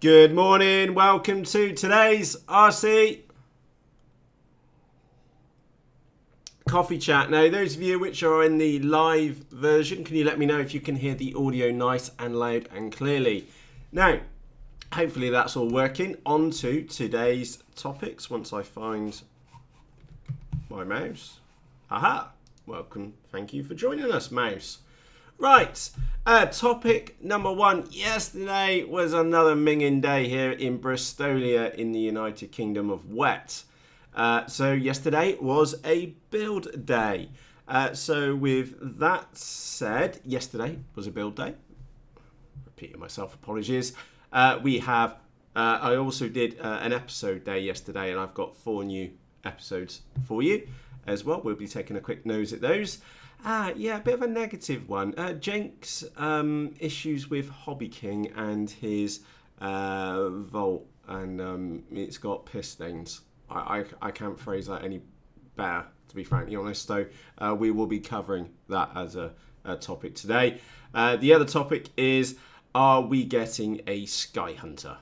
Good morning, welcome to today's RC Coffee Chat. Now, those of you which are in the live version, can you let me know if you can hear the audio nice and loud and clearly? Now, hopefully that's all working. On to today's topics once I find my mouse. Aha, welcome, thank you for joining us, mouse. Right, topic number one. Yesterday was another minging day here in Bristolia in the United Kingdom of Wet. So yesterday was a build day. So with that said, yesterday was a build day. Repeating myself, apologies. We have, I also did an episode day yesterday, and I've got 4 new episodes for you as well. We'll be taking a quick nose at those. Yeah, a bit of a negative one. Jenks issues with HobbyKing and his Volt, and it's got piss stains. I can't phrase that any better, to be frankly honest. So we will be covering that as a topic today. The other topic is, are we getting a SkyHunter?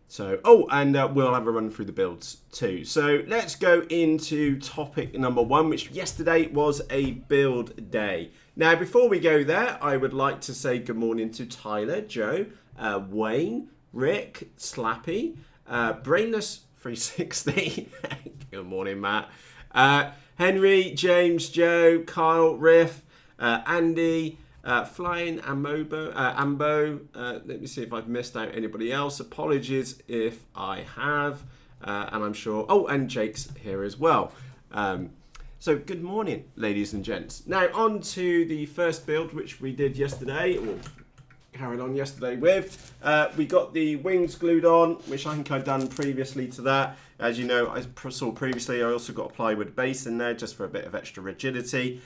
So, and we'll have a run through the builds too. So let's go into topic number one, which yesterday was a build day. Now, before we go there, I would like to say good morning to Tyler, Joe, Wayne, Rick, Slappy, Brainless360. Good morning, Matt. Henry, James, Joe, Kyle, Riff, Andy, Flying Ambo, let me see if I've missed out anybody else. Apologies if I have, and I'm sure, and Jake's here as well. So good morning, ladies and gents. Now on to the first build, which we did yesterday, or carried on yesterday with. We got the wings glued on, which I think I'd done previously to that. As you know, I saw previously, I also got a plywood base in there just for a bit of extra rigidity.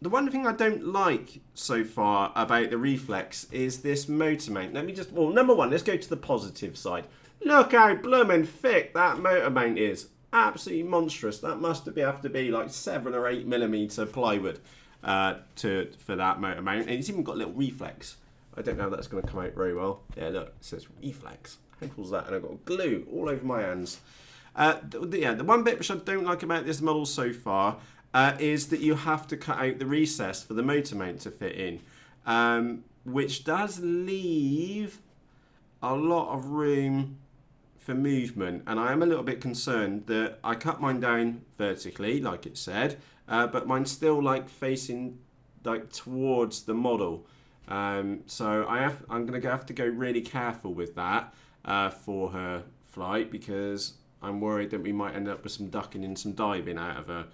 The one thing I don't like so far about the Reflex is this motor mount. Let me just, number one, let's go to the positive side. Look how blooming thick that motor mount is. Absolutely monstrous. That must have to be like 7 or 8 millimeter plywood for that motor mount. And it's even got a little reflex. I don't know if that's going to come out very well. Yeah, look, it says Reflex. How cool is that? And I've got glue all over my hands. The one bit which I don't like about this model so far is that you have to cut out the recess for the motor mount to fit in, which does leave a lot of room for movement. And I am a little bit concerned that I cut mine down vertically, like it said, but mine's still like facing like towards the model. So I'm going to have to go really careful with that for her flight, because I'm worried that we might end up with some ducking and some diving out of her.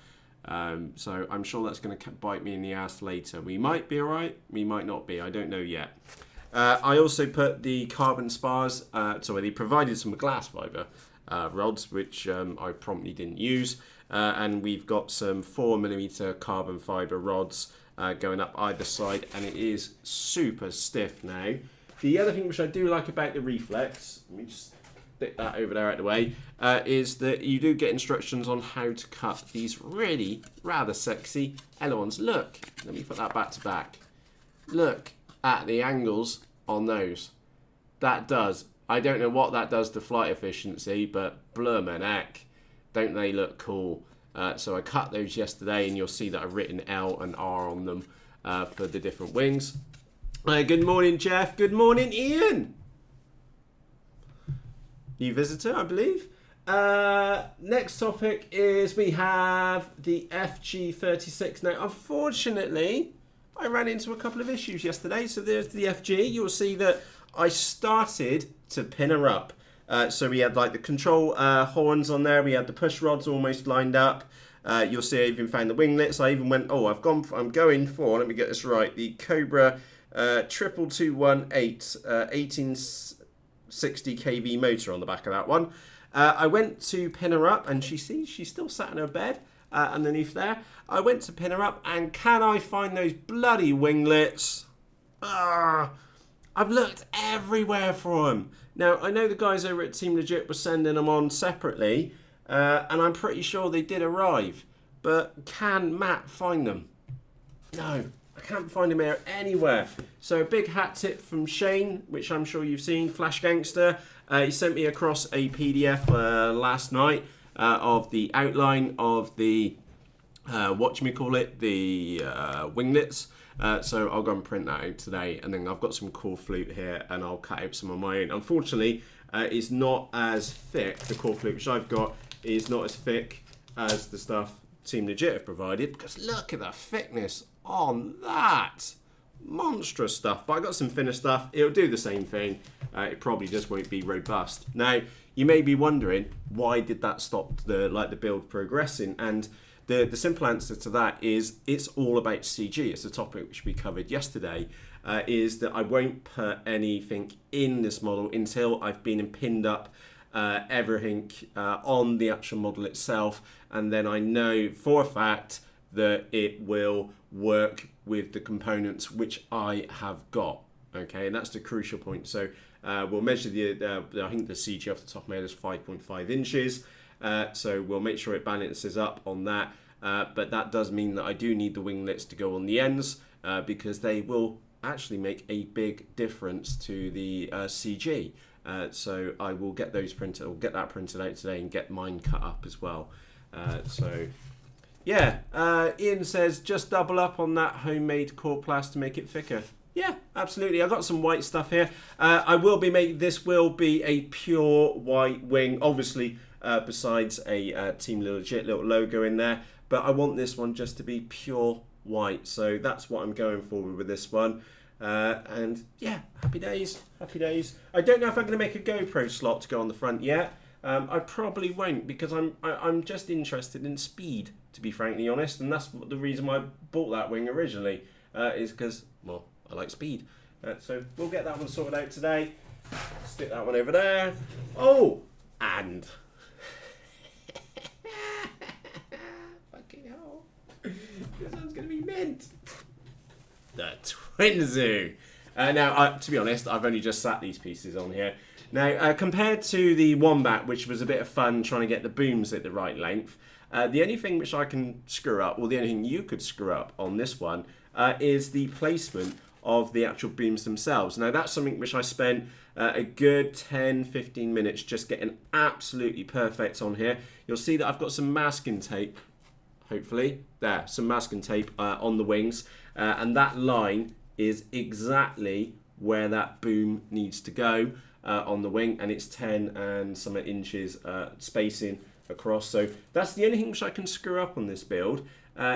So I'm sure that's going to bite me in the ass later. We might be alright, we might not be, I don't know yet. I also put the carbon spars, they provided some glass fibre rods, which I promptly didn't use, and we've got some 4mm carbon fibre rods going up either side, and it is super stiff now. The other thing which I do like about the Reflex, let me just stick that over there out of the way, is that you do get instructions on how to cut these really rather sexy ailerons. Look, let me put that back to back. Look at the angles on those. That does, I don't know what that does to flight efficiency, but bloomin' heck, don't they look cool? So I cut those yesterday, and you'll see that I've written L and R on them for the different wings. Good morning, Jeff. Good morning, Ian. New visitor, I believe. Next topic is we have the FG36. Now, unfortunately, I ran into a couple of issues yesterday. So there's the FG. You'll see that I started to pin her up. So we had like the control horns on there. We had the push rods almost lined up. You'll see I even found the winglets. I even went, I'm going for, let me get this right, the Cobra 22218 1860 kV motor on the back of that one. I went to pin her up, and she's still sat in her bed underneath there. I went to pin her up, and can I find those bloody winglets? I've looked everywhere for them. Now, I know the guys over at Team Legit were sending them on separately, and I'm pretty sure they did arrive. But can Matt find them? No, I can't find him here anywhere. So a big hat tip from Shane, which I'm sure you've seen, Flash Gangster. He sent me across a PDF last night of the outline of the, the winglets. So I'll go and print that out today, and then I've got some core flute here, and I'll cut out some of my own. Unfortunately, it's not as thick. The core flute which I've got is not as thick as the stuff Team Legit have provided, because look at the thickness on that. Monstrous stuff. But I got some thinner stuff. It'll do the same thing. It probably just won't be robust. Now, you may be wondering, why did that stop the build progressing? And the simple answer to that is it's all about CG. It's a topic which we covered yesterday, is that I won't put anything in this model until I've been and pinned up everything on the actual model itself, and then I know for a fact that it will work with the components which I have got. Okay, and that's the crucial point. So we'll measure I think the CG off the top of my head is 5.5 inches. So we'll make sure it balances up on that. But that does mean that I do need the winglets to go on the ends, because they will actually make a big difference to the CG. So I will get those printed. I'll get that printed out today and get mine cut up as well. So yeah, Ian says just double up on that homemade core plast to make it thicker. Yeah, absolutely. I've got some white stuff here. I will be making this will be a pure white wing, obviously, besides a Team Legit little logo in there. But I want this one just to be pure white, so that's what I'm going for with this one. And yeah, happy days, happy days. I don't know if I'm going to make a GoPro slot to go on the front yet. I probably won't, because I'm just interested in speed, to be frankly honest, and that's the reason why I bought that wing originally, is because, well, I like speed. So we'll get that one sorted out today. Stick that one over there. Oh, and fucking hell, this one's gonna be mint. The Twinsu. Now, to be honest, I've only just sat these pieces on here. Now, compared to the Wombat, which was a bit of fun trying to get the booms at the right length, the only thing which I can screw up, or the only thing you could screw up on this one, is the placement of the actual booms themselves. Now, that's something which I spent a good 10-15 minutes just getting absolutely perfect on here. You'll see that I've got some masking tape, hopefully, there, some masking tape on the wings, and that line is exactly where that boom needs to go on the wing, and it's 10 and some inches spacing across. So that's the only thing which I can screw up on this build,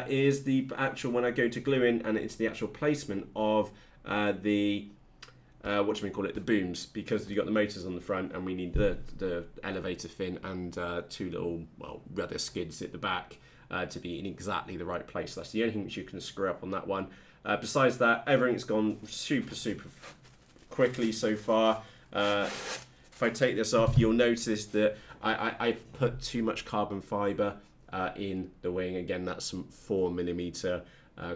is the actual, when I go to glue in, and it's the actual placement of the the booms, because you've got the motors on the front, and we need the elevator fin and two little, well, rudder skids at the back to be in exactly the right place. That's the only thing which you can screw up on that one. Besides that, everything's gone super quickly so far. If I take this off, you'll notice that I've put too much carbon fibre in the wing. Again, that's some 4mm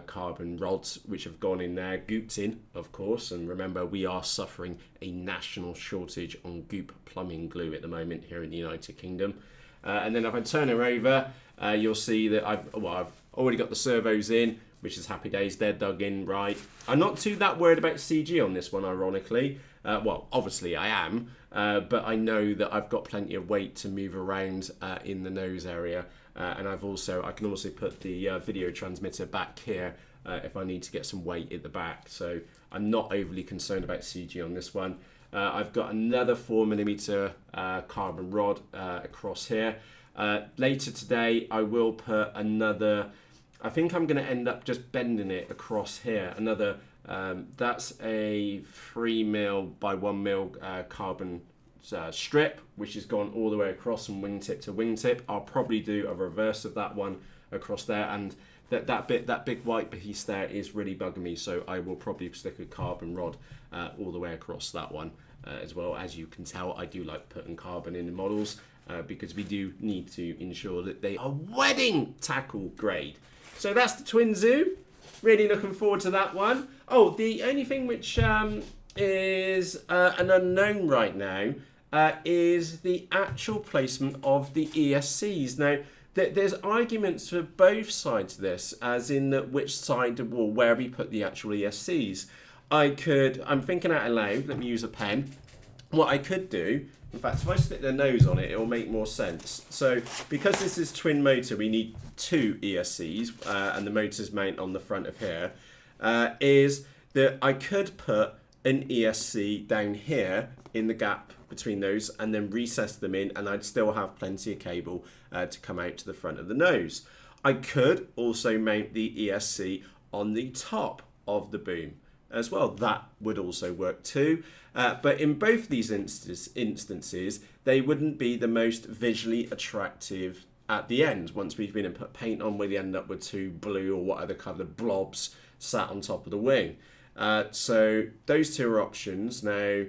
carbon rods which have gone in there, gooped in, of course. And remember, we are suffering a national shortage on goop plumbing glue at the moment here in the United Kingdom. And then if I turn her over, you'll see that I've already got the servos in, which is happy days. They're dug in right. I'm not that worried about CG on this one, ironically. Well, obviously I am, but I know that I've got plenty of weight to move around in the nose area, and I can also put the video transmitter back here if I need to get some weight at the back. So I'm not overly concerned about CG on this one. I've got another 4mm carbon rod across here. Later today, I will put another. I think I'm going to end up just bending it across here. Another, that's a 3mm by 1mm carbon strip, which has gone all the way across from wingtip to wingtip. I'll probably do a reverse of that one across there, and that big white piece there is really bugging me, so I will probably stick a carbon rod all the way across that one as well. As you can tell, I do like putting carbon in the models because we do need to ensure that they are wedding tackle grade. So that's the Twinsu. Really looking forward to that one. Oh, the only thing which is an unknown right now is the actual placement of the ESCs. Now, there's arguments for both sides of this, as in that which side or where we put the actual ESCs. I'm thinking out loud, let me use a pen. What I could do, in fact, if I stick the nose on it, it will make more sense. So because this is twin motor, we need 2 ESCs, and the motors mount on the front of here, is that I could put an ESC down here in the gap between those and then recess them in, and I'd still have plenty of cable to come out to the front of the nose. I could also mount the ESC on the top of the boom as well. That would also work too. But in both these instances, they wouldn't be the most visually attractive at the end. Once we've been and put paint on, we end up with 2 blue or what other colour blobs sat on top of the wing. So those 2 are options. Now,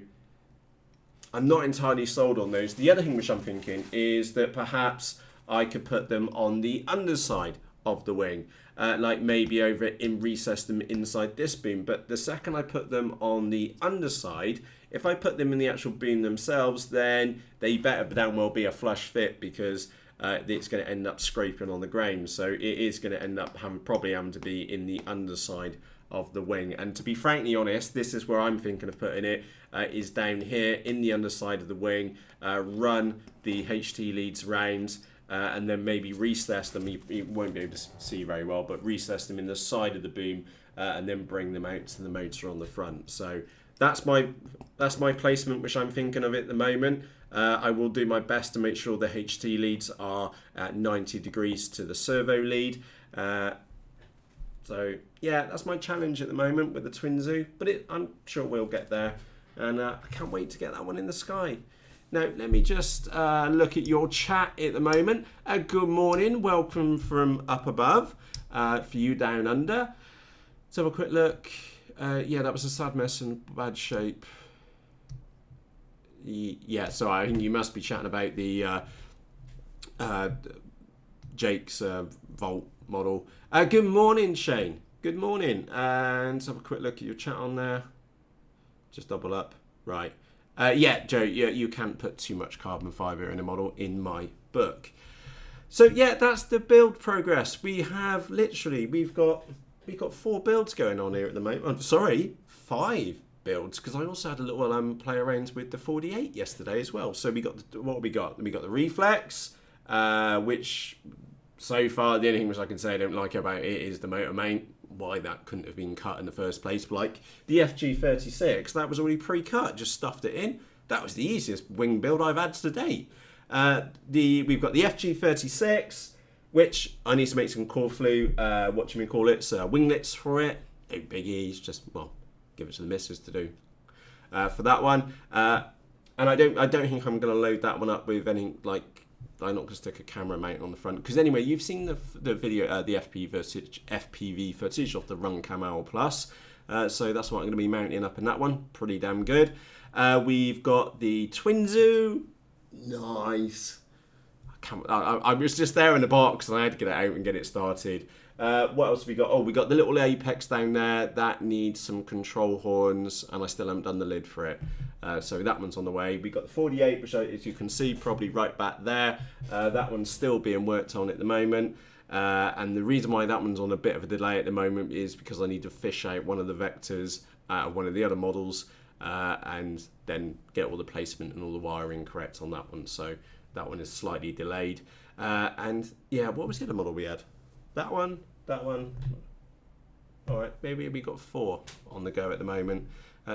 I'm not entirely sold on those. The other thing which I'm thinking is that perhaps I could put them on the underside of the wing, like maybe over and recess them inside this boom. But the second I put them on the underside, if I put them in the actual boom themselves, then they better damn well be a flush fit, because it's going to end up scraping on the ground. So it is going to end up probably having to be in the underside of the wing. And to be frankly honest, this is where I'm thinking of putting it, is down here in the underside of the wing, run the HT leads round, and then maybe recess them. You won't be able to see very well, but recess them in the side of the boom, and then bring them out to the motor on the front. So that's my placement which I'm thinking of at the moment. I will do my best to make sure the HT leads are at 90 degrees to the servo lead. So yeah, that's my challenge at the moment with the Twinsu, but I'm sure we'll get there, and I can't wait to get that one in the sky. Now, let me just look at your chat at the moment. Good morning, welcome from up above, for you down under. Let's have a quick look. Yeah, that was a sad mess and bad shape. Yeah, so I think you must be chatting about the Jake's Volt model. Good morning, Shane. Good morning. And let's have a quick look at your chat on there. Just double up. Right. Yeah, Joe, you can't put too much carbon fibre in a model in my book. So yeah, that's the build progress. We've got 4 builds going on here at the moment. I'm sorry, 5 builds, because I also had a little play around with the 48 yesterday as well. So we got we got the Reflex, which so far the only thing which I can say I don't like about it is the motor mount. Why that couldn't have been cut in the first place. But like the FG36, that was already pre-cut, just stuffed it in. That was the easiest wing build I've had to date. We've got the FG36, which I need to make some winglets for it. No biggies, just give it to the missus to do for that one. And I don't think I'm going to load that one up with any I'm not going to stick a camera mount on the front, because anyway, you've seen the video, the FPV footage of the Run Camo Plus, so that's what I'm going to be mounting up in that one. Pretty damn good. We've got the Twinsu, nice. I was just there in the box and I had to get it out and get it started. What else have we got? Oh, we got the little Apex down there that needs some control horns, and I still haven't done the lid for it. So that one's on the way. We got the 48, which, as you can see, probably right back there. That one's still being worked on at the moment. And the reason why that one's on a bit of a delay at the moment is because I need to fish out one of the vectors out of one of the other models, and then get all the placement and all the wiring correct on that one. So that one is slightly delayed. And yeah, what was the other model we had? That one. All right, maybe we got 4 on the go at the moment.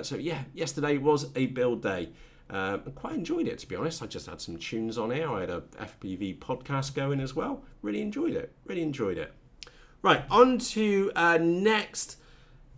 So yeah, yesterday was a build day. I quite enjoyed it, to be honest. I just had some tunes on here. I had a FPV podcast going as well. Really enjoyed it. Right, on to next.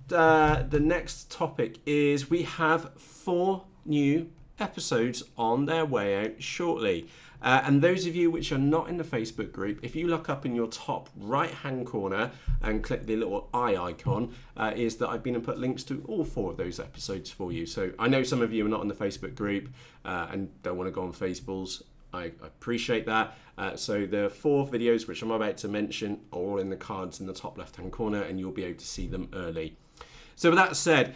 The next topic is we have 4 new episodes on their way out shortly. And those of you which are not in the Facebook group, if you look up in your top right hand corner and click the little eye icon, is that I've been and put links to all 4 of those episodes for you. So I know some of you are not in the Facebook group and don't want to go on Faceballs. I appreciate that. So the 4 videos which I'm about to mention are all in the cards in the top left hand corner, and you'll be able to see them early. So with that said,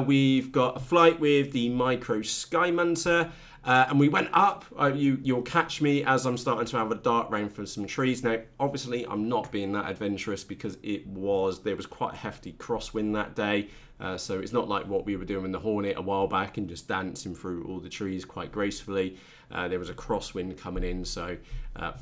we've got a flight with the Micro SkyHunter. And we went up. You'll catch me as I'm starting to have a dart round for some trees. Now, obviously, I'm not being that adventurous because there was quite a hefty crosswind that day. So it's not like what we were doing in the Hornet a while back and just dancing through all the trees quite gracefully. There was a crosswind coming in, so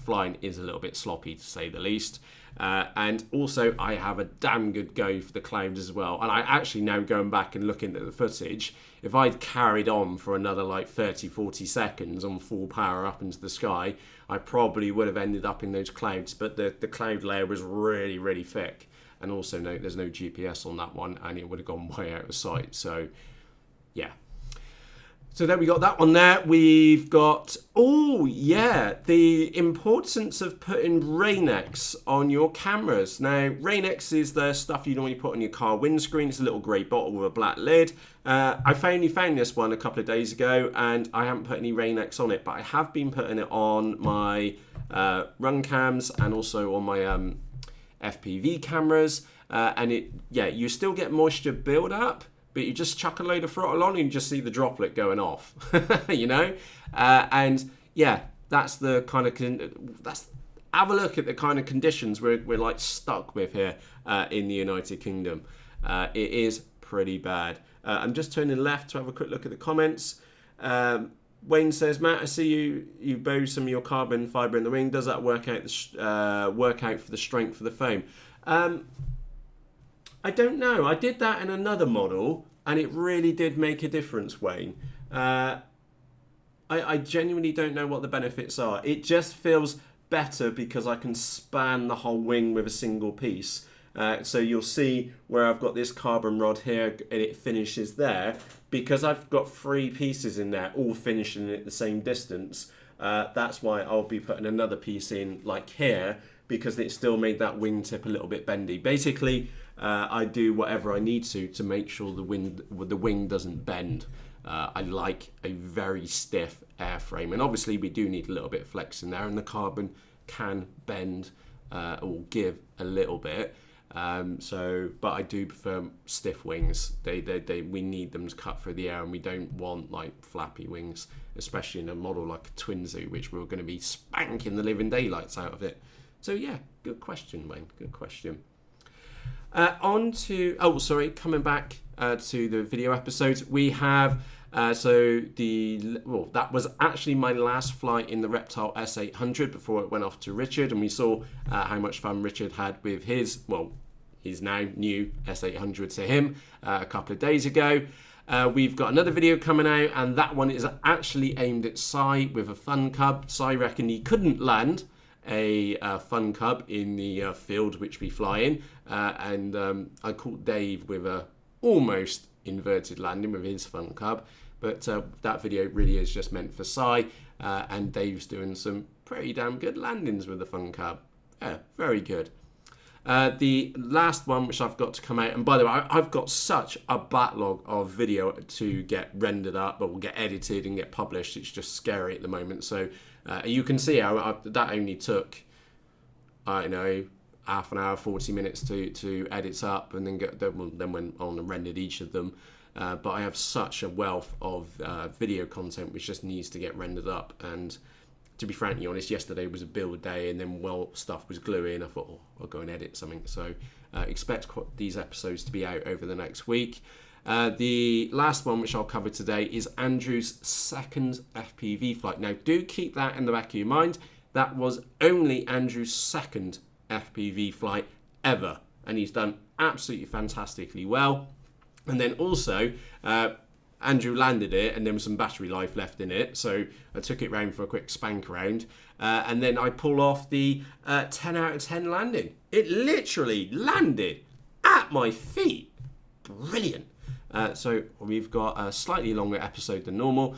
flying is a little bit sloppy to say the least. And also I have a damn good go for the clouds as well. And I actually now going back and looking at the footage, if I'd carried on for another like 30-40 seconds on full power up into the sky, I probably would have ended up in those clouds. But the cloud layer was really, really thick. And also note there's no GPS on that one and it would have gone way out of sight. So yeah. So then we got that one there. We've got, oh yeah, the importance of putting Rain-X on your cameras. Now, Rain-X is the stuff you normally put on your car windscreen. It's a little grey bottle with a black lid. I finally found this one a couple of days ago and I haven't put any Rain-X on it, but I have been putting it on my run cams and also on my FPV cameras. And you still get moisture build up, but you just chuck a load of throttle on and you just see the droplet going off, you know? And yeah, that's the kind of, have a look at the kind of conditions we're like stuck with here in the United Kingdom. It is pretty bad. I'm just turning left to have a quick look at the comments. Wayne says, Matt, I see you bow some of your carbon fibre in the wing. Does that work out for the strength of the foam? I don't know. I did that in another model, and it really did make a difference, Wayne. I genuinely don't know what the benefits are. It just feels better because I can span the whole wing with a single piece. So you'll see where I've got this carbon rod here, and it finishes there. Because I've got 3 pieces in there, all finishing at the same distance. That's why I'll be putting another piece in, like here, because it still made that wingtip a little bit bendy. Basically, I do whatever I need to make sure the wing doesn't bend. I like a very stiff airframe, and obviously we do need a little bit of flex in there, and the carbon can bend or give a little bit. But I do prefer stiff wings. We need them to cut through the air, and we don't want like flappy wings, especially in a model like a Twinsu, which we're going to be spanking the living daylights out of it. So yeah, good question, Wayne. Good question. Coming back to the video episodes, we have that was actually my last flight in the Reptile S800 before it went off to Richard, and we saw how much fun Richard had with his now new S800 to him a couple of days ago. We've got another video coming out, and that one is actually aimed at Cy with a Fun Cub. Cy reckoned he couldn't land a Fun Cub in the field which we fly in, and I caught Dave with a almost inverted landing with his Fun Cub, but that video really is just meant for Cy, and Dave's doing some pretty damn good landings with the Fun Cub. Yeah, very good. The last one which I've got to come out, and by the way, I've got such a backlog of video to get rendered up or get edited and get published. It's just scary at the moment. So you can see how that only took, I don't know, half an hour, 40 minutes to edit up, and then went on and rendered each of them. But I have such a wealth of video content which just needs to get rendered up, and to be frankly honest, yesterday was a build day, and then stuff was gluing. I thought, I'll go and edit something. So expect these episodes to be out over the next week. The last one which I'll cover today is Andrew's second FPV flight. Now do keep that in the back of your mind. That was only Andrew's second FPV flight ever, and he's done absolutely fantastically well. And then also Andrew landed it, and there was some battery life left in it, so I took it round for a quick spank around, and then I pulled off the 10 out of 10 landing. It literally landed at my feet. Brilliant. So we've got a slightly longer episode than normal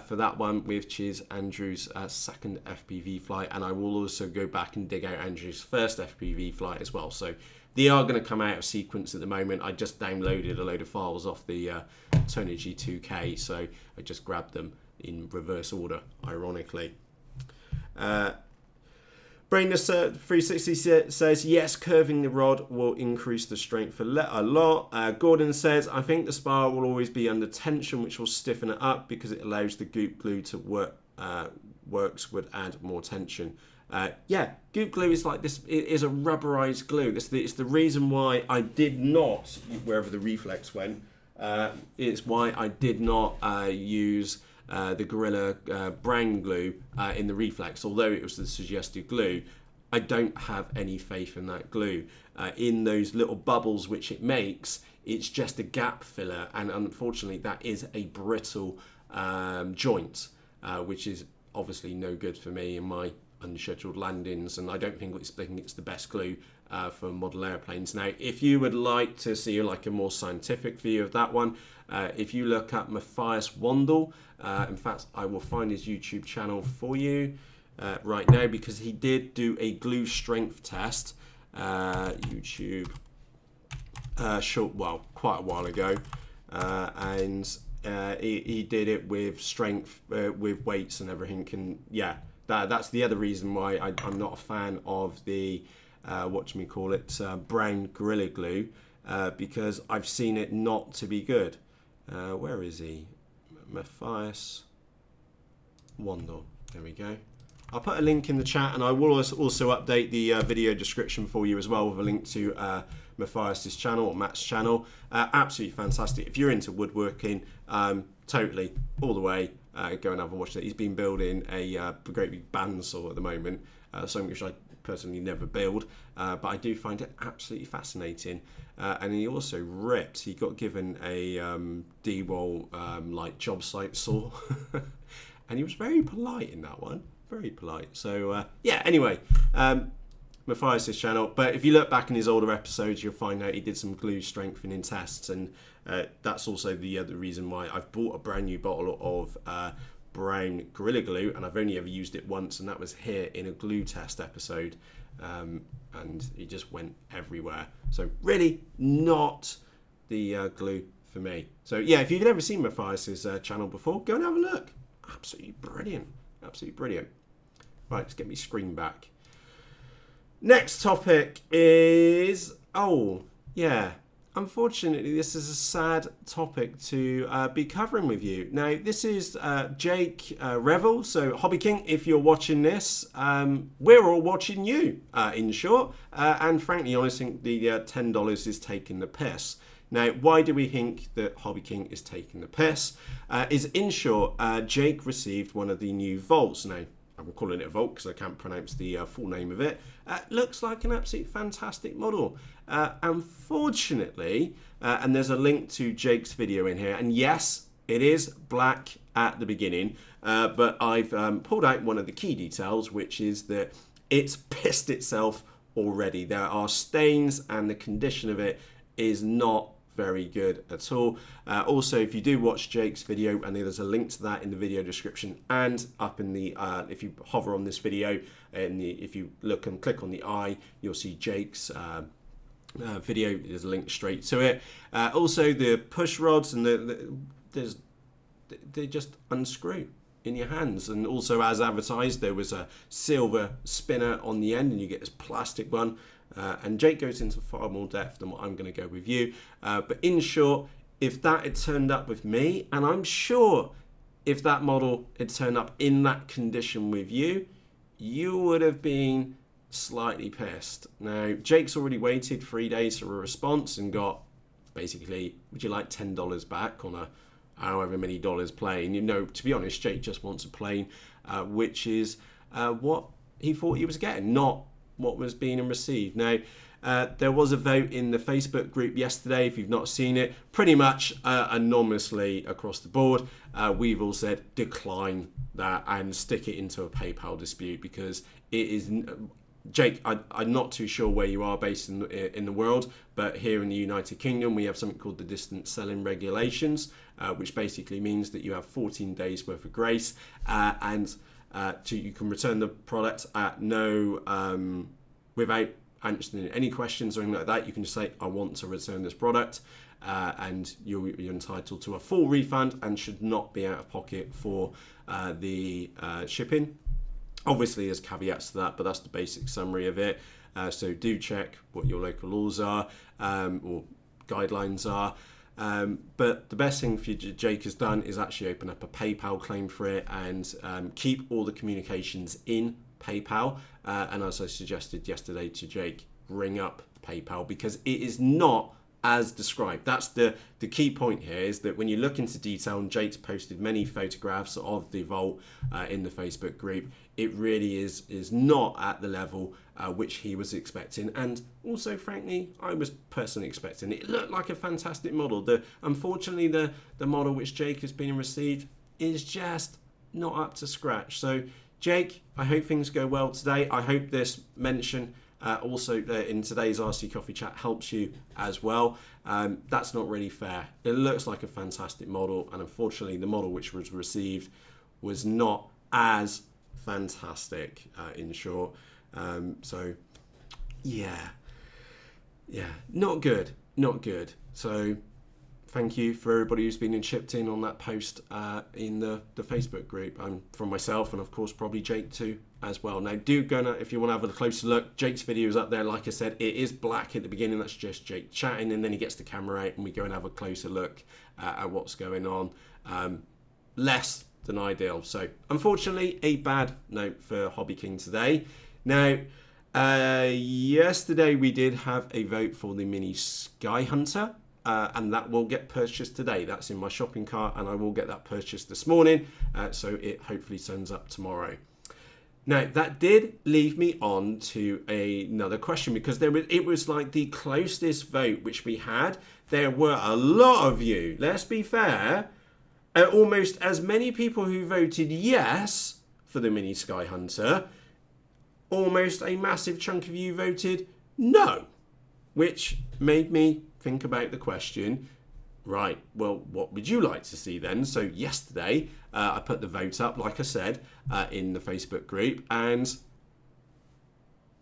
for that one, which is Andrew's second FPV flight, and I will also go back and dig out Andrew's first FPV flight as well. So they are going to come out of sequence at the moment. I just downloaded a load of files off the Tonergy 2K, so I just grabbed them in reverse order, ironically. Brainless360 says, yes, curving the rod will increase the strength a lot. Gordon says, I think the spar will always be under tension, which will stiffen it up because it allows the goop glue to works would add more tension. Yeah, goop glue is like this. It is a rubberized glue. It's the reason why I did not, wherever the Reflex went, it's why I did not use the Gorilla brand glue in the Reflex. Although it was the suggested glue, I don't have any faith in that glue. In those little bubbles which it makes, it's just a gap filler, and unfortunately that is a brittle joint, which is obviously no good for me in my unscheduled landings, and I don't think it's the best glue for model airplanes. Now, if you would like to see like a more scientific view of that one, if you look up Matthias Wandel, in fact, I will find his YouTube channel for you right now, because he did do a glue strength test. YouTube, quite a while ago, and he did it with strength, with weights and everything, and yeah. That's the other reason why I'm not a fan of the brown Gorilla Glue, because I've seen it not to be good. Where is he? Matthias Wandel. There we go. I'll put a link in the chat, and I will also update the video description for you as well with a link to Matthias's channel, or Matt's channel. Absolutely fantastic. If you're into woodworking, totally, all the way. Go and have a watch. He's been building a great big bandsaw at the moment, something which I personally never build, but I do find it absolutely fascinating. And he also ripped. He got given a D-Wall like job site saw, and he was very polite in that one. Very polite. So yeah. Anyway, Matthias's channel. But if you look back in his older episodes, you'll find out he did some glue strengthening tests, and that's also the other reason why I've bought a brand new bottle of brown Gorilla Glue, and I've only ever used it once, and that was here in a glue test episode, and it just went everywhere. So really not the glue for me. So yeah, if you've never seen Matthias's channel before, go and have a look. Absolutely brilliant. Absolutely brilliant. Right, let's get me screen back. Next topic is, unfortunately, this is a sad topic to be covering with you. Now, this is Jake Revel. So, HobbyKing, if you're watching this, we're all watching you, in short. And frankly, I think the $10 is taking the piss. Now, why do we think that HobbyKing is taking the piss? Is in short, Jake received one of the new Volts. Now, I'm calling it a Volt because I can't pronounce the full name of it. Looks like an absolute fantastic model. Unfortunately, and there's a link to Jake's video in here, and yes, it is black at the beginning, but I've pulled out one of the key details, which is that it's pissed itself already. There are stains, and the condition of it is not very good at all. Also, if you do watch Jake's video, and there's a link to that in the video description, and up in the if you hover on this video, and if you look and click on the eye, you'll see Jake's video. There's a link straight to it. Also, the push rods and they just unscrew in your hands, and also as advertised, there was a silver spinner on the end, and you get this plastic one. And Jake goes into far more depth than what I'm going to go with you. But in short, if that had turned up with me, and I'm sure if that model had turned up in that condition with you, you would have been slightly pissed. Now, Jake's already waited 3 days for a response and got basically, would you like $10 back on a however many dollars plane? You know, to be honest, Jake just wants a plane, which is what he thought he was getting, not what was being received. Now, there was a vote in the Facebook group yesterday. If you've not seen it, pretty much anonymously across the board, we've all said decline that and stick it into a PayPal dispute, because it is. Jake, I'm not too sure where you are based in the world, but here in the United Kingdom, we have something called the distance selling regulations, which basically means that you have 14 days worth of grace, and you can return the product at no without answering any questions or anything like that. You can just say, I want to return this product, and you're entitled to a full refund and should not be out of pocket for the shipping. Obviously, there's caveats to that, but that's the basic summary of it. So do check what your local laws are or guidelines are. But the best thing for Jake has done is actually open up a PayPal claim for it and keep all the communications in PayPal. And as I suggested yesterday to Jake, ring up PayPal because it is not as described. That's the key point here, is that when you look into detail, and Jake's posted many photographs of the Volt in the Facebook group, it really is not at the level which he was expecting, and also frankly I was personally expecting. It looked like a fantastic model. Unfortunately the model which Jake has been received is just not up to scratch. So Jake, I hope things go well today. I hope this mention also in today's RC Coffee Chat helps you as well. That's not really fair. It looks like a fantastic model, and unfortunately the model which was received was not as fantastic, in short. So yeah, not good. So thank you for everybody who's been chipped in on that post in the Facebook group, from myself and of course probably Jake too as well. Now do go now if you want to have a closer look. Jake's video is up there. Like I said, it is black at the beginning. That's just Jake chatting, and then he gets the camera out and we go and have a closer look at what's going on. Less than ideal. So unfortunately a bad note for HobbyKing today. Now yesterday we did have a vote for the mini SkyHunter. And that will get purchased today. That's in my shopping cart, and I will get that purchased this morning, so it hopefully turns up tomorrow. Now, that did leave me on to another question, because it was like the closest vote which we had. There were a lot of you, let's be fair, almost as many people who voted yes for the mini SkyHunter, almost a massive chunk of you voted no, which made me think about the question, right, well, what would you like to see then? So yesterday, I put the vote up, like I said, in the Facebook group, and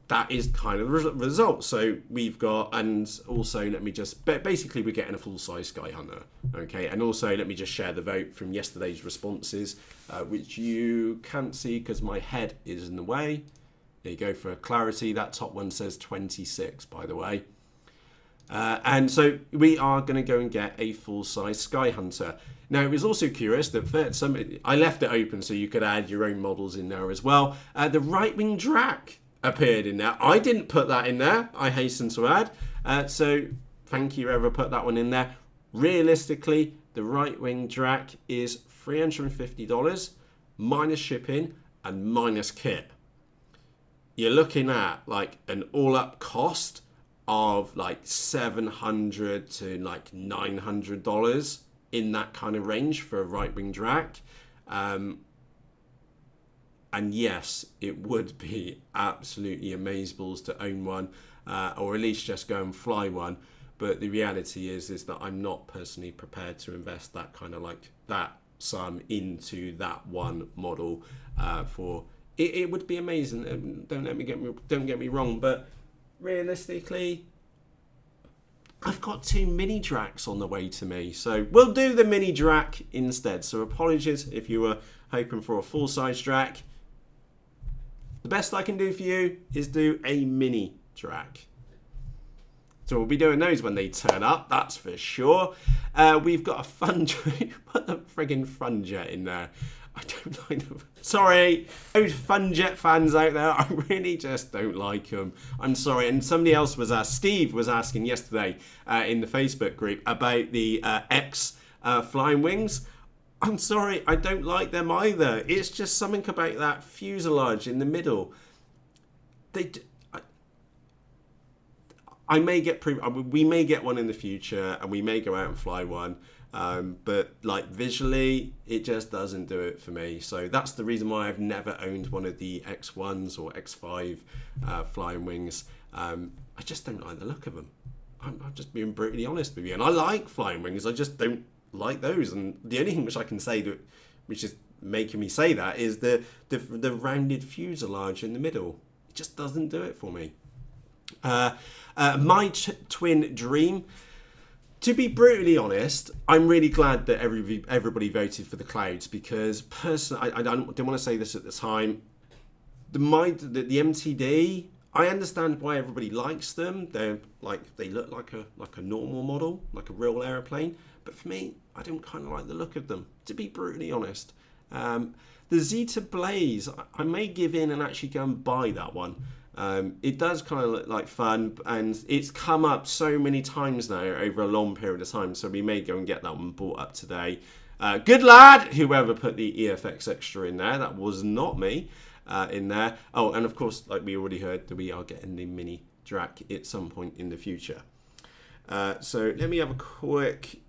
that is kind of the result. So we've got, and also let me just, basically we're getting a full-size SkyHunter, okay? And also let me just share the vote from yesterday's responses, which you can't see because my head is in the way. There you go, for clarity. That top one says 26, by the way. And so we are going to go and get a full-size SkyHunter. Now, it was also curious that I left it open so you could add your own models in there as well. The right-wing Drac appeared in there. I didn't put that in there, I hasten to add. So thank you, whoever put that one in there. Realistically, the right-wing Drac is $350 minus shipping and minus kit. You're looking at like an all-up cost of like $700 to like $900 in that kind of range for a right-wing Drac. And yes, it would be absolutely amazeballs to own one, or at least just go and fly one. But the reality is that I'm not personally prepared to invest that kind of like that sum into that one model. For it would be amazing. Don't get me wrong, but realistically, I've got 2 mini Dracs on the way to me, so we'll do the mini Drac instead. So apologies if you were hoping for a full-size Drac. The best I can do for you is do a mini Drac. So we'll be doing those when they turn up, that's for sure. We've got a fun put the friggin' Funjet in there. I don't like them. Sorry, those Funjet fans out there, I really just don't like them. I'm sorry. And somebody else was Steve was asking yesterday in the Facebook group about the X flying wings. I'm sorry, I don't like them either. It's just something about that fuselage in the middle. We may get one in the future, and we may go out and fly one. But like visually, it just doesn't do it for me. So that's the reason why I've never owned one of the X1s or X5 flying wings. I just don't like the look of them. I'm just being brutally honest with you. And I like flying wings. I just don't like those. And the only thing which I can say which is making me say that is the rounded fuselage in the middle. It just doesn't do it for me. My twin dream. To be brutally honest, I'm really glad that everybody voted for the clouds, because personally, I didn't want to say this at the time. the MTD, I understand why everybody likes them. They look like a normal model, like a real aeroplane. But for me, I don't kind of like the look of them, to be brutally honest. The Zeta Blaze, I may give in and actually go and buy that one. It does kind of look like fun, and it's come up so many times now over a long period of time, so we may go and get that one bought up today. Good lad, whoever put the EFX Extra in there. That was not me in there. Oh, and of course, like we already heard, that we are getting the Mini Drac at some point in the future. So let me have a quick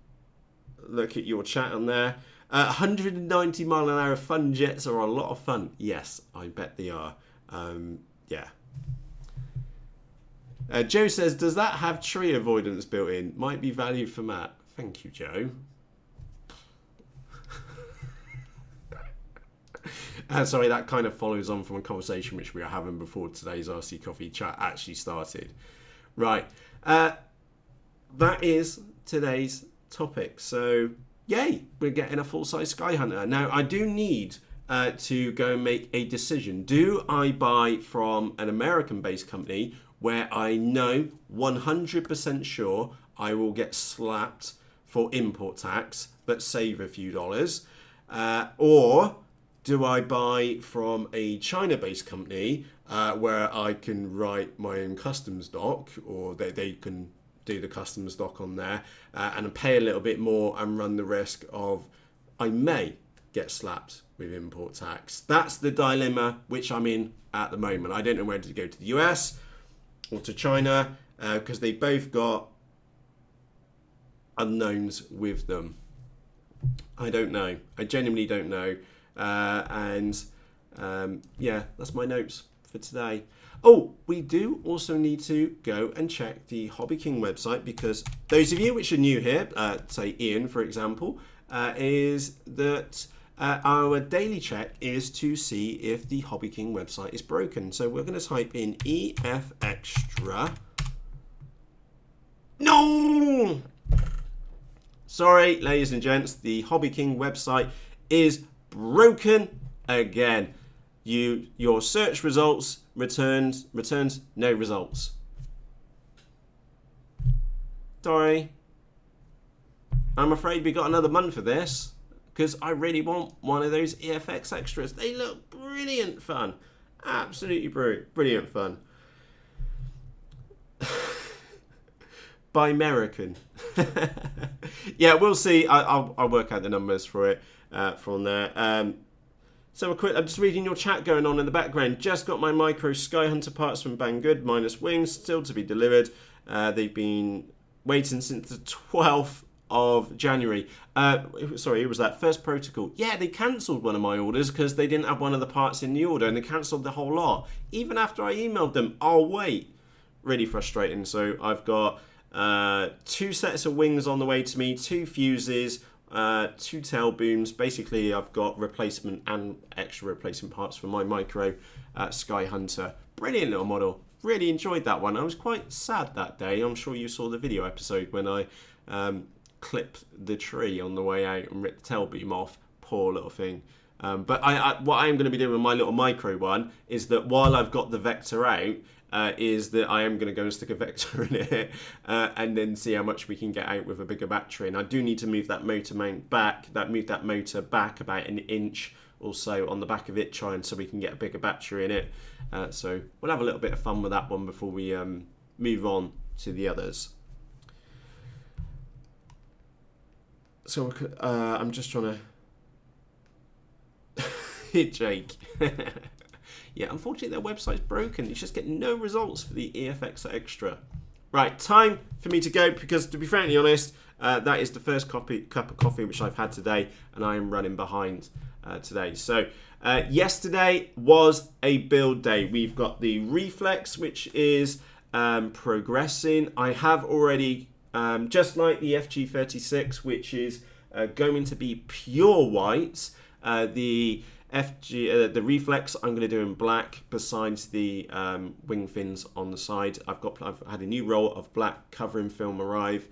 look at your chat on there. 190 mile an hour fun jets are a lot of fun. Yes, I bet they are. Yeah. Joe says, does that have tree avoidance built in? Might be value for Matt. Thank you, Joe. Sorry, that kind of follows on from a conversation which we were having before today's RC Coffee chat actually started. Right. That is today's topic. So, yay, we're getting a full-size SkyHunter. Now, I do need to go and make a decision. Do I buy from an American-based company where I know 100% sure I will get slapped for import tax but save a few dollars? Or do I buy from a China-based company where I can write my own customs doc, or they can do the customs doc on there and pay a little bit more and run the risk of I may get slapped with import tax? That's the dilemma which I'm in at the moment. I don't know whether to go to the US or to China because they both got unknowns with them. I don't know. I genuinely don't know. Yeah, that's my notes for today. Oh, we do also need to go and check the HobbyKing website, because those of you which are new here, say Ian, for example, is that our daily check is to see if the HobbyKing website is broken. So we're going to type in EF Extra. No! Sorry, ladies and gents, the HobbyKing website is broken again. Your search results returns no results. Sorry. I'm afraid we got another month of this, because I really want one of those EFX extras. They look brilliant fun. Absolutely brilliant fun. By American. Yeah, we'll see. I'll work out the numbers for it from there. So I'm just reading your chat going on in the background. Just got my micro SkyHunter parts from Banggood, minus wings, still to be delivered. They've been waiting since the 12th of January. Sorry, it was that first protocol. Yeah, they cancelled one of my orders because they didn't have one of the parts in the order, and they cancelled the whole lot. Even after I emailed them, I'll wait. Really frustrating. So I've got 2 sets of wings on the way to me, 2 fuses, 2 tail booms. Basically, I've got replacement and extra replacement parts for my micro SkyHunter. Brilliant little model. Really enjoyed that one. I was quite sad that day. I'm sure you saw the video episode when I clipped the tree on the way out and ripped the tail boom off. Poor little thing. But what I am going to be doing with my little micro one is that while I've got the vector out, is that I am going to go and stick a vector in it and then see how much we can get out with a bigger battery. And I do need to move that motor mount back, move that motor back about an inch or so on the back of it, so we can get a bigger battery in it. So we'll have a little bit of fun with that one before we move on to the others. So I'm just trying to hit Jake. Yeah, unfortunately their website's broken. You just get no results for the EFX Extra. Right, time for me to go, because to be frankly honest, that is the first cup of coffee which I've had today, and I am running behind today. So yesterday was a build day. We've got the Reflex, which is progressing. I have already, just like the FG36, which is going to be pure white, the Reflex I'm going to do in black, besides the wing fins on the side. I've had a new roll of black covering film arrive,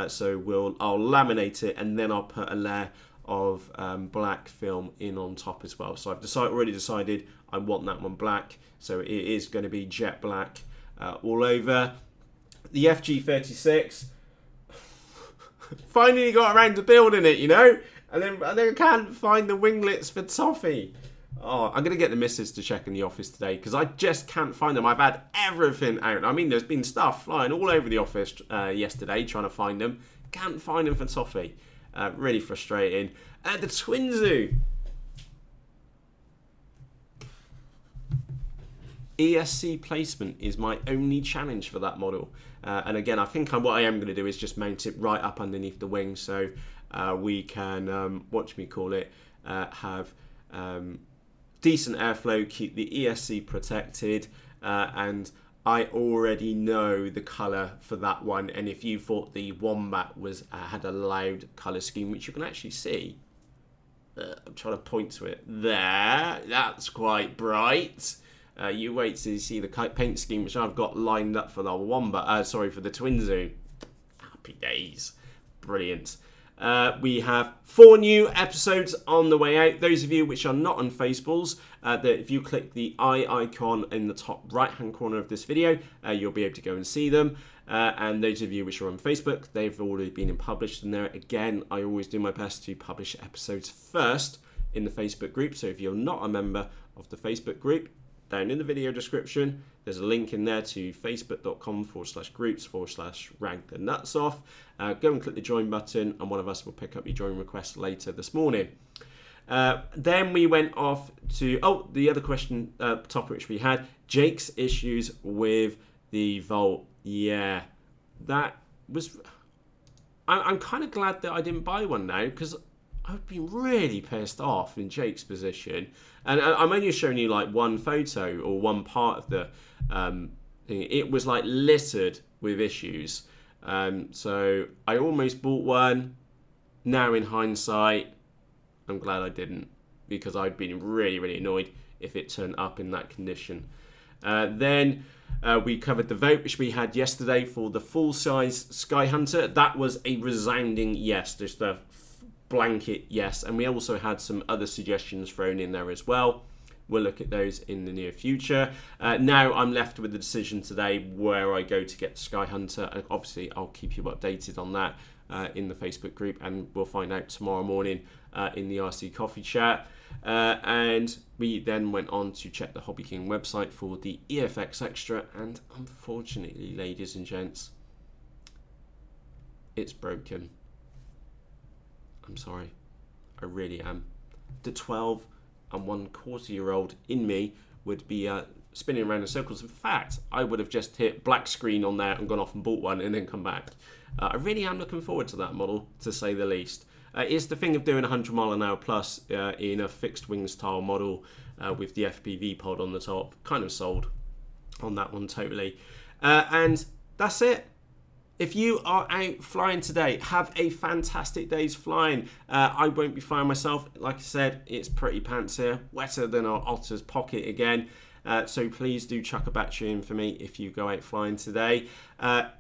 so I'll laminate it, and then I'll put a layer of black film in on top as well. So I've already decided I want that one black, so it is going to be jet black all over. The FG36, finally got around to building it, you know, and then I can't find the winglets for toffee. Oh, I'm going to get the missus to check in the office today because I just can't find them. I've had everything out. I mean, there's been stuff flying all over the office yesterday trying to find them. Can't find them for toffee. Really frustrating. The Twinsu. ESC placement is my only challenge for that model. And again, I think what I am going to do is just mount it right up underneath the wing so we can, have decent airflow, keep the ESC protected, and I already know the colour for that one. And if you thought the Wombat had a loud colour scheme, which you can actually see, I'm trying to point to it there, that's quite bright. You wait till you see the paint scheme which I've got lined up for the Wombat, for the Twinsu. Happy days. Brilliant. We have 4 new episodes on the way out. Those of you which are not on Faceballs, that if you click the eye icon in the top right hand corner of this video, you'll be able to go and see them. And those of you which are on Facebook, they've already been published in there. Again, I always do my best to publish episodes first in the Facebook group. So if you're not a member of the Facebook group, down in the video description, there's a link in there to facebook.com/groups/rag the nuts off. Go and click the join button and one of us will pick up your join request later this morning. Then we went off to, the other question topic which we had, Jake's issues with the Volt. Yeah, that was, I'm kind of glad that I didn't buy one now because I've been really pissed off in Jake's position. And I'm only showing you like one photo or one part of the thing. It was like littered with issues. So I almost bought one. Now in hindsight, I'm glad I didn't because I'd been really, really annoyed if it turned up in that condition. Then we covered the vote which we had yesterday for the full-size SkyHunter. That was a resounding yes, just a blanket yes, and we also had some other suggestions thrown in there as well. We'll look at those in the near future. Now I'm left with the decision today where I go to get SkyHunter, and obviously I'll keep you updated on that in the Facebook group, and we'll find out tomorrow morning in the RC coffee chat. And we then went on to check the HobbyKing website for the EFX Extra, and unfortunately, ladies and gents, it's broken. I'm sorry, I really am. The 12 and 1/4-year-old in me would be spinning around in circles. In fact, I would have just hit black screen on there and gone off and bought one and then come back. I really am looking forward to that model, to say the least. It's the thing of doing 100 mile an hour plus in a fixed wing style model with the FPV pod on the top. Kind of sold on that one totally. And that's it. If you are out flying today, have a fantastic day's flying. I won't be flying myself. Like I said, it's pretty pants here. Wetter than our otter's pocket again. So please do chuck a battery in for me if you go out flying today.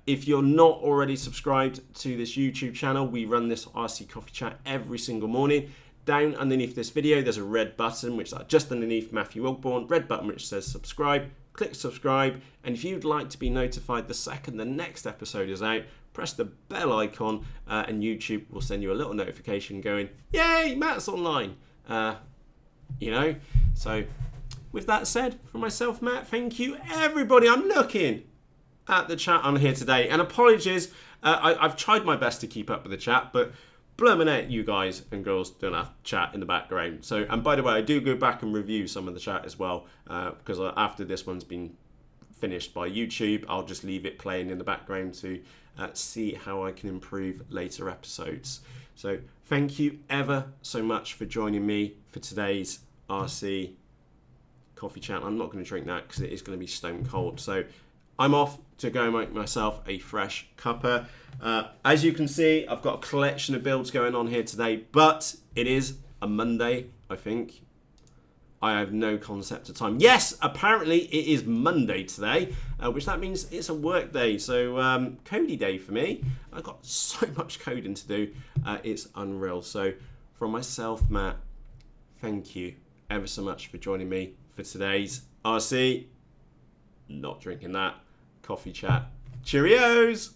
If you're not already subscribed to this YouTube channel, we run this RC Coffee Chat every single morning. Down underneath this video, there's a red button, which is just underneath Matthew Wilborn, red button which says subscribe. Click subscribe, and if you'd like to be notified the second the next episode is out, press the bell icon and YouTube will send you a little notification going, yay, Matt's online. So with that said, from myself, Matt, thank you everybody. I'm looking at the chat on here today, and apologies, I've tried my best to keep up with the chat, but blooming out, you guys and girls don't have chat in the background. So, and by the way, I do go back and review some of the chat as well, because after this one's been finished by YouTube, I'll just leave it playing in the background to see how I can improve later episodes. So thank you ever so much for joining me for today's RC coffee chat. I'm not going to drink that because it is going to be stone cold. So I'm off to go make myself a fresh cuppa. As you can see, I've got a collection of builds going on here today, but it is a Monday, I think. I have no concept of time. Yes, apparently it is Monday today, which that means it's a work day. So Cody day for me. I've got so much coding to do. It's unreal. So from myself, Matt, thank you ever so much for joining me for today's RC, not drinking that, coffee chat. Cheerios!